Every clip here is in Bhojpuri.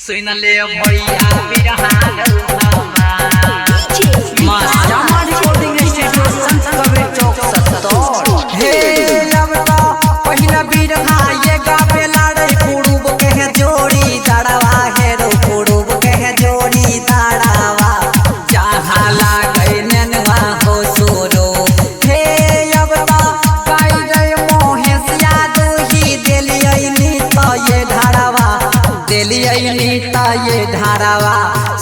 सुन ले भैया बिरहा रउहा मामा रिकॉर्डिंग स्टूडियो संत कबीर चौक 70। हे अब तो पहिला बिरहा ये गावे लाड़े पुरुब के जोड़ी दाड़वा हे रो पुरुब के जोड़ी दाड़वा जहाँ लागे ननवा हो सोरो। हे अब तो गाई गए मोहेसिया दूही देलियनी तो ये धारावा देलियनी ता ये धारावा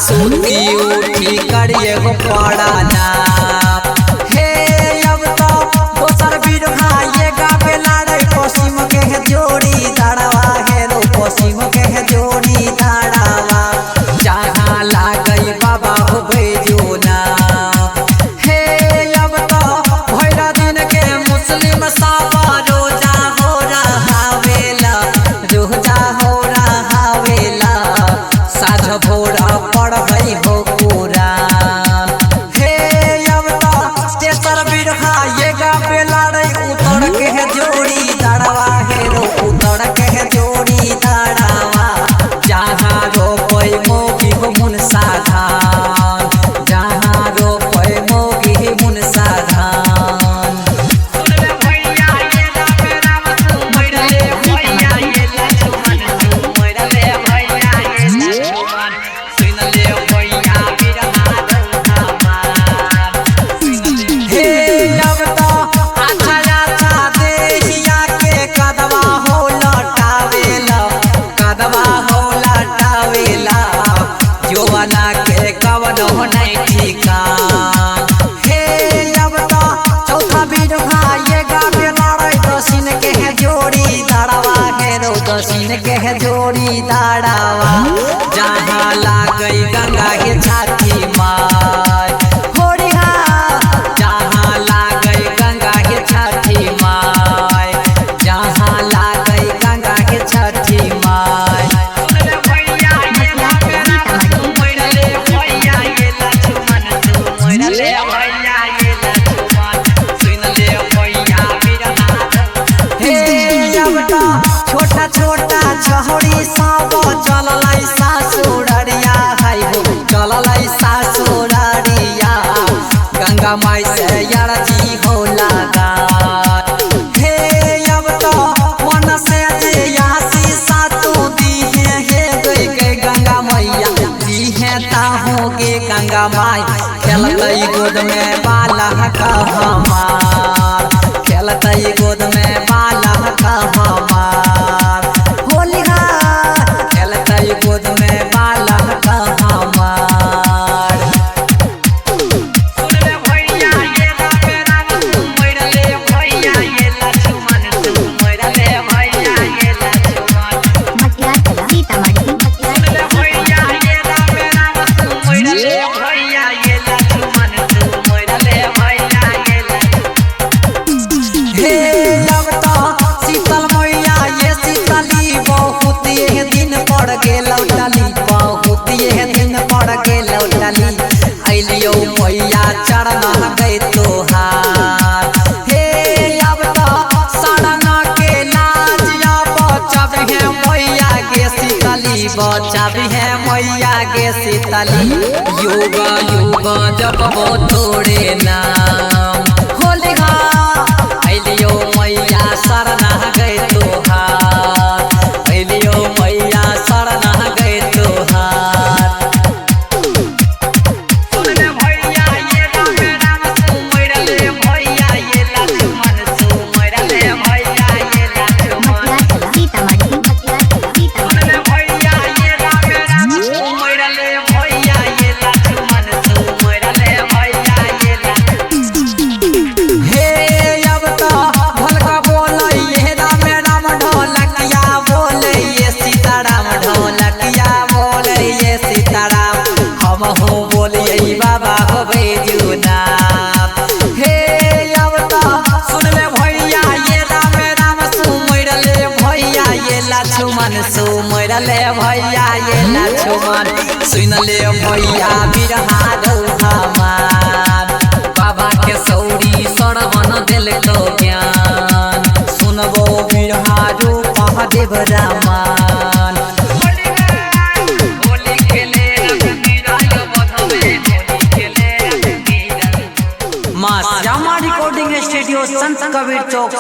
सूती उठी करिए हो पड़ाना। हे अब तो दोसर बिरहा ये गावे लाड़े पश्चिम के जोड़ी दाड़वा हे रो पश्चिम के जोड़ी दाड़वा जहाँ लागे बाबा हो बैजोना। हे अब तो भैरा दिन के मुस्लिम साबा रोजा हो रहा वेला रोजा हो रहा वेला साझ भोरा पढ़ई हो कुरान। हे अब तो तेसर बिरहा ये गावे लाड़े उतर के जोड़ी दाड़वा हे रो उतर के जोड़ी दाड़वा जहाँ रोपई मोगी हो मुन साधान। जहाँ रोपई मोगी मुन साधान। हे अब तो अच्छा अच्छा देहिया के कदवा हो लटावेला कदवा हो लटावेला जोवना के कवन हो नहीं ठिकान। हे अब तो चौथा बिरहा ये गावे लाड़े दसिन के जोड़ी दाड़वा हे रो दसिन के जोड़ी दाड़वा जहाँ लागई गंगा के छाती माय होरिहा जहाँ लागई गंगा के छठी माय। जहाँ लागई गंगा के छठी माय। हे अब तो छोटा छोटा छहरी सब चललै सासुररिया है हो चललै सासुररिया गंगा माई से यरजी हो लगा। हे अब तो मन से आसी सातु दीहे हे गई गई गंगा मैया दीहे ताहोगे गंगा माई। खेलतई गोद में बाला का हमार खेलतई गोद में बाला का हमार होलिहा खेलतई गोद में बाला का हमार। हे अब तो शीतल मैया ये शीतली बहुत ये दिन पड़ गेल लौटली बहुत ये दिन पड़ के लौटली अलियो मैया चरण गई तोहार। हे अब तो शरण के लाज बचब है मैया के शीतली बचाव है मैया के शीतली युग युग जब वो तोड़े नाम। होलिहा अलियो मैया शरण गई तोहार अलियो मैया शरण गई तोहार। हे अब तो भलका बोलै ये राम राम ढोलकिया बोलै ये सीताराम ढोलकिया बोले ये सीताराम हम हो बोलिए बाबा हो बैजुना। हे अब तो सुन ले भैया ये राम राम सुमर ले भैया ये लक्ष्मण सुमर ले भैया ये लक्ष्मण सुन ले भैया बिरहा रउहा मार। बाबा के सौरी सरवन दिल को ज्ञान सुनबो बिरहा रूप देव रामान। जामा रिकॉर्डिंग स्टूडियो संत कबीर चौक।